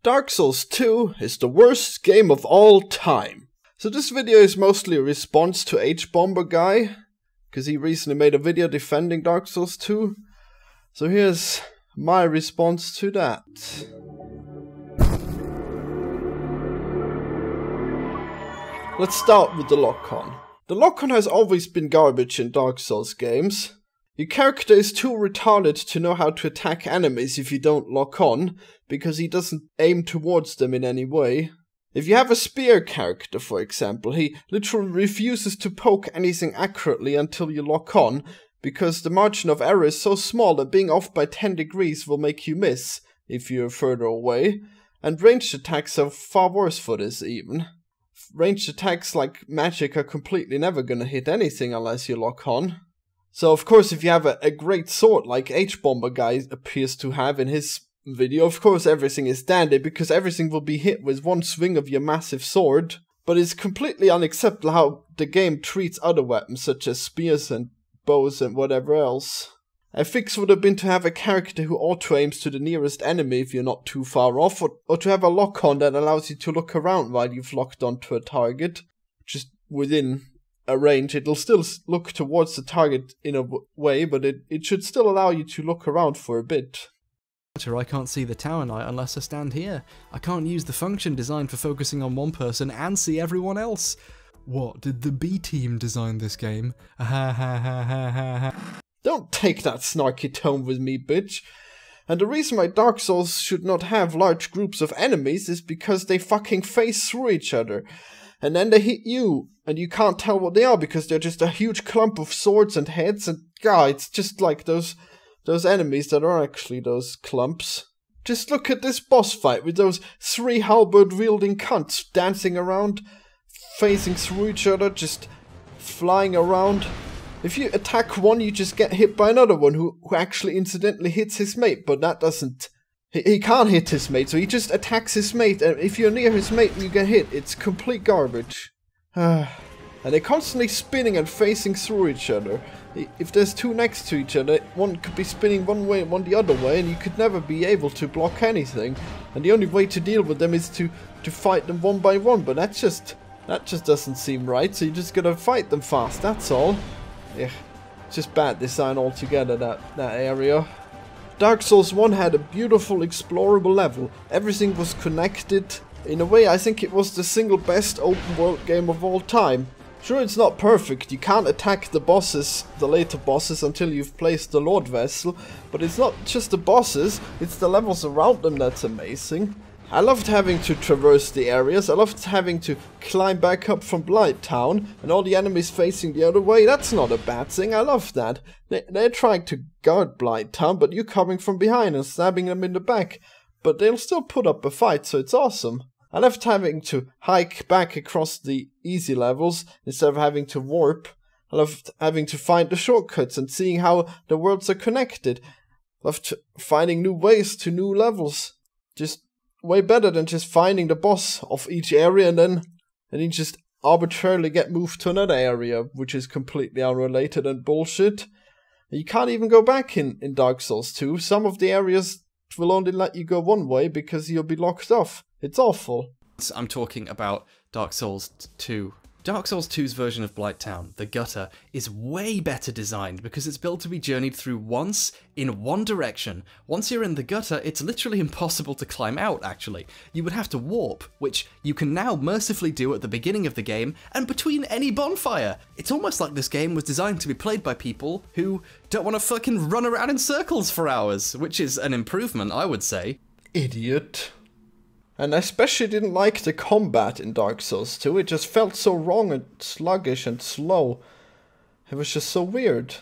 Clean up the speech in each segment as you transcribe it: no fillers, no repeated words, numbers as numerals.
Dark Souls 2 is the worst game of all time. So this video is mostly a response to H-Bomber guy, because he recently made a video defending Dark Souls 2. So here's my response to that. Let's start with the lock-on. The lock-on has always been garbage in Dark Souls games. Your character is too retarded to know how to attack enemies if you don't lock on, because he doesn't aim towards them in any way. If you have a spear character, for example, he literally refuses to poke anything accurately until you lock on, because the margin of error is so small that being off by 10 degrees will make you miss if you're further away, and ranged attacks are far worse for this even. Ranged attacks like magic are completely never gonna hit anything unless you lock on. So of course if you have a great sword like H-Bomber guy appears to have in his video, of course everything is dandy because everything will be hit with one swing of your massive sword. But it's completely unacceptable how the game treats other weapons such as spears and bows and whatever else. A fix would have been to have a character who auto-aims to the nearest enemy if you're not too far off, or to have a lock-on that allows you to look around while you've locked onto a target, just within a range. It'll still look towards the target in a way, but it should still allow you to look around for a bit. I can't see the Tower Knight unless I stand here. I can't use the function designed for focusing on one person and see everyone else. What, did the B team design this game? Don't take that snarky tone with me, bitch. And the reason why Dark Souls should not have large groups of enemies is because they fucking face through each other. And then they hit you, and you can't tell what they are because they're just a huge clump of swords and heads, and God, it's just like those enemies that are actually those clumps. Just look at this boss fight with those 3 halberd-wielding cunts dancing around, facing through each other, just flying around. If you attack one, you just get hit by another one who actually incidentally hits his mate, but that doesn't... He can't hit his mate, so he just attacks his mate, and if you're near his mate and you get hit, it's complete garbage. And they're constantly spinning and facing through each other. If there's 2 next to each other, one could be spinning one way and one the other way, and you could never be able to block anything. And the only way to deal with them is to fight them one by one, but that just doesn't seem right, so you just gotta fight them fast, that's all. Yeah, it's just bad design altogether, that area. Dark Souls 1 had a beautiful explorable level. Everything was connected. In a way, I think it was the single best open world game of all time. Sure, it's not perfect. You can't attack the bosses, the later bosses, until you've placed the Lord Vessel. But it's not just the bosses, it's the levels around them that's amazing. I loved having to traverse the areas, I loved having to climb back up from Blight Town, and all the enemies facing the other way. That's not a bad thing, I love that. They're trying to guard Blight Town, but you're coming from behind and stabbing them in the back. But they'll still put up a fight, so it's awesome. I loved having to hike back across the easy levels instead of having to warp. I loved having to find the shortcuts and seeing how the worlds are connected. I loved finding new ways to new levels. Just way better than just finding the boss of each area and then you just arbitrarily get moved to another area, which is completely unrelated and bullshit. You can't even go back in Dark Souls 2. Some of the areas will only let you go one way because you'll be locked off. It's awful. I'm talking about Dark Souls 2. Dark Souls 2's version of Blight Town, the gutter, is way better designed because it's built to be journeyed through once, in one direction. Once you're in the gutter, it's literally impossible to climb out, actually. You would have to warp, which you can now mercifully do at the beginning of the game, and between any bonfire. It's almost like this game was designed to be played by people who don't want to fucking run around in circles for hours, which is an improvement, I would say. Idiot. And I especially didn't like the combat in Dark Souls 2, it just felt so wrong and sluggish and slow. It was just so weird.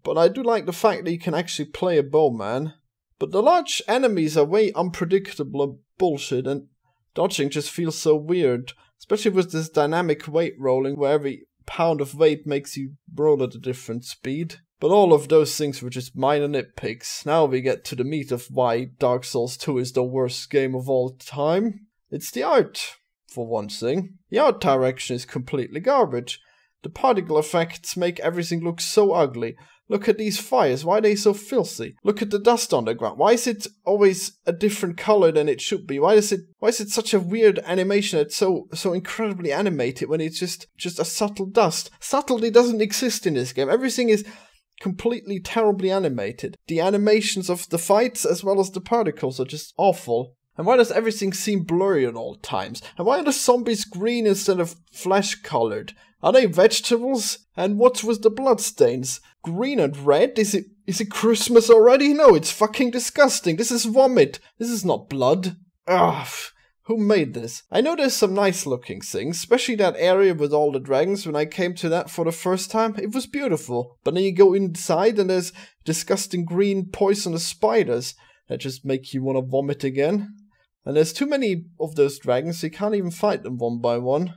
But I do like the fact that you can actually play a bowman. But the large enemies are way unpredictable and bullshit, and dodging just feels so weird. Especially with this dynamic weight rolling, where every pound of weight makes you roll at a different speed. But all of those things were just minor nitpicks. Now we get to the meat of why Dark Souls 2 is the worst game of all time. It's the art, for one thing. The art direction is completely garbage. The particle effects make everything look so ugly. Look at these fires, why are they so filthy? Look at the dust on the ground, why is it always a different color than it should be? Why is it such a weird animation that's so incredibly animated when it's just a subtle dust? Subtlety doesn't exist in this game. Everything is completely terribly animated. The animations of the fights as well as the particles are just awful. And why does everything seem blurry at all times? And why are the zombies green instead of flesh-colored? Are they vegetables? And what's with the bloodstains? Green and red? Is it Christmas already? No, it's fucking disgusting. This is vomit. This is not blood. Ugh. Who made this? I know there's some nice looking things, especially that area with all the dragons. When I came to that for the first time, it was beautiful. But then you go inside and there's disgusting green poisonous spiders that just make you want to vomit again. And there's too many of those dragons, so you can't even fight them one by one.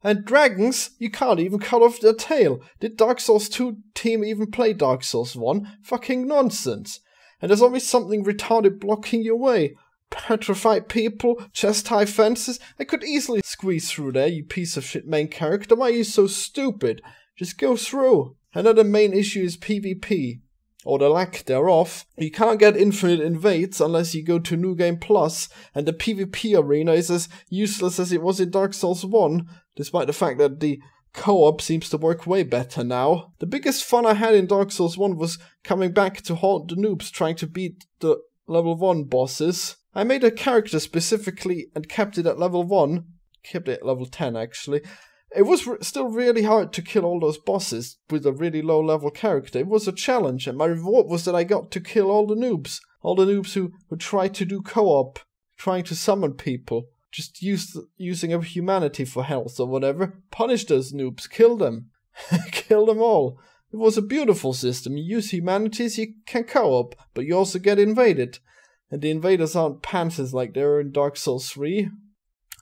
And dragons, you can't even cut off their tail. Did Dark Souls 2 team even play Dark Souls 1? Fucking nonsense. And there's always something retarded blocking your way. Petrified people, chest-high fences. I could easily squeeze through there, you piece of shit main character. Why are you so stupid? Just go through. Another main issue is PvP. Or the lack thereof. You can't get infinite invades unless you go to New Game Plus, and the PvP arena is as useless as it was in Dark Souls 1, despite the fact that the co-op seems to work way better now. The biggest fun I had in Dark Souls 1 was coming back to haunt the noobs trying to beat the level 1 bosses. I made a character specifically and kept it at level 1, kept it at level 10 actually. It was still really hard to kill all those bosses with a really low level character. It was a challenge, and my reward was that I got to kill all the noobs. All the noobs who tried to do co-op, trying to summon people, just using a humanity for health or whatever. Punish those noobs, kill them. Kill them all. It was a beautiful system. You use humanities, you can co-op, but you also get invaded. And the invaders aren't panthers like they are in Dark Souls 3.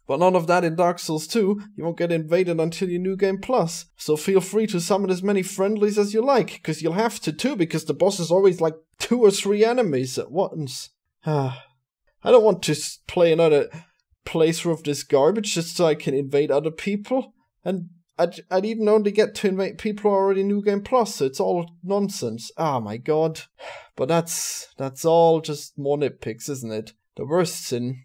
But none of that in Dark Souls 2, you won't get invaded until your New Game Plus. So feel free to summon as many friendlies as you like, because you'll have to too, because the boss is always like 2 or 3 enemies at once. I don't want to play another playthrough of this garbage just so I can invade other people. And I'd even only get to invade people who are already New Game Plus, so it's all nonsense. Oh my god. But that's all just more nitpicks, isn't it? The worst sin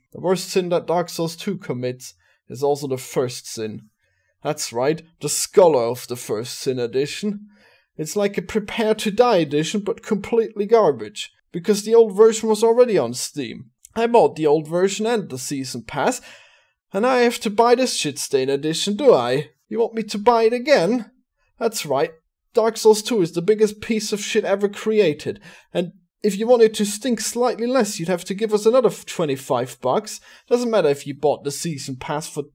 that Dark Souls 2 commits is also the first sin. That's right, the Scholar of the First Sin edition. It's like a Prepare to Die edition, but completely garbage, because the old version was already on Steam. I bought the old version and the Season Pass, and I have to buy this shitstain edition, do I? You want me to buy it again? That's right, Dark Souls 2 is the biggest piece of shit ever created, and if you wanted to stink slightly less, you'd have to give us another $25. Doesn't matter if you bought the Season Pass for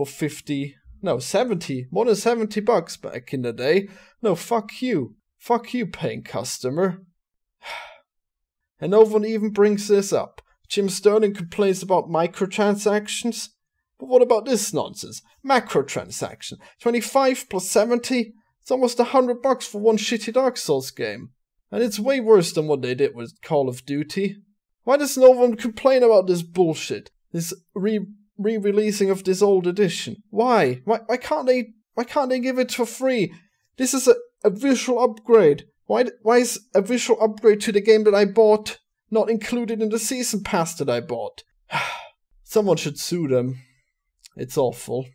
70, more than $70 back in the day. No, fuck you. Fuck you, paying customer. And no one even brings this up. Jim Sterling complains about microtransactions. But what about this nonsense? Macrotransaction. 25 plus 70? It's almost $100 for one shitty Dark Souls game. And it's way worse than what they did with Call of Duty. Why does no one complain about this bullshit? This re-releasing of this old edition? Why? Why can't they give it for free? This is a visual upgrade. Why is a visual upgrade to the game that I bought not included in the Season Pass that I bought? Someone should sue them. It's awful.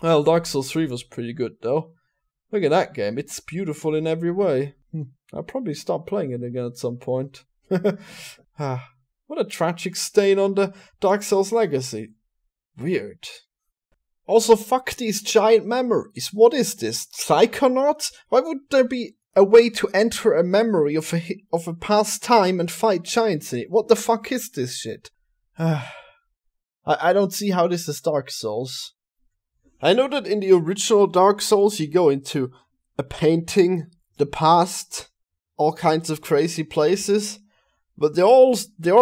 Well, Dark Souls 3 was pretty good though. Look at that game. It's beautiful in every way. I'll probably stop playing it again at some point. What a tragic stain on the Dark Souls legacy. Weird. Also, fuck these giant memories. What is this? Psychonauts? Why would there be a way to enter a memory of a past time and fight giants in it? What the fuck is this shit? I don't see how this is Dark Souls. I know that in the original Dark Souls you go into a painting, the past, all kinds of crazy places, but they're all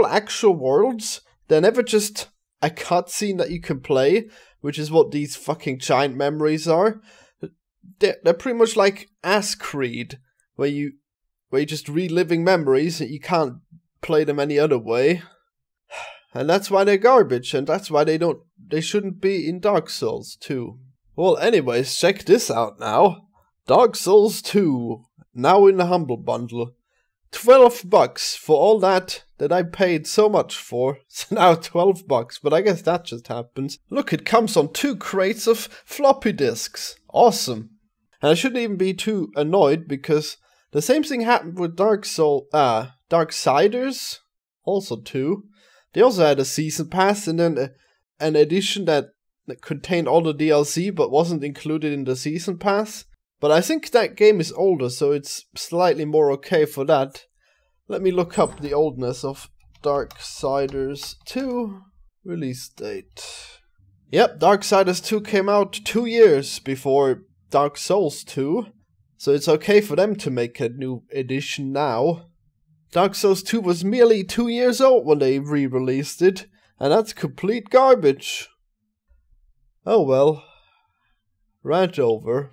actual worlds. They're never just a cutscene that you can play, which is what these fucking giant memories are. They're pretty much like Ass Creed, where you're just reliving memories and you can't play them any other way. And that's why they're garbage, and that's why they shouldn't be in Dark Souls 2. Well, anyways, check this out now. Dark Souls 2. now in the Humble Bundle. $12 for all that I paid so much for. So now $12, but I guess that just happens. Look, it comes on 2 crates of floppy disks. Awesome. And I shouldn't even be too annoyed because the same thing happened with Darksiders, also 2. They also had a season pass and then an edition that contained all the DLC but wasn't included in the season pass. But I think that game is older, so it's slightly more okay for that. Let me look up the oldness of Darksiders 2 release date. Yep, Darksiders 2 came out 2 years before Dark Souls 2, so it's okay for them to make a new edition now. Dark Souls 2 was merely 2 years old when they re-released it, and that's complete garbage. Oh well. Rant over.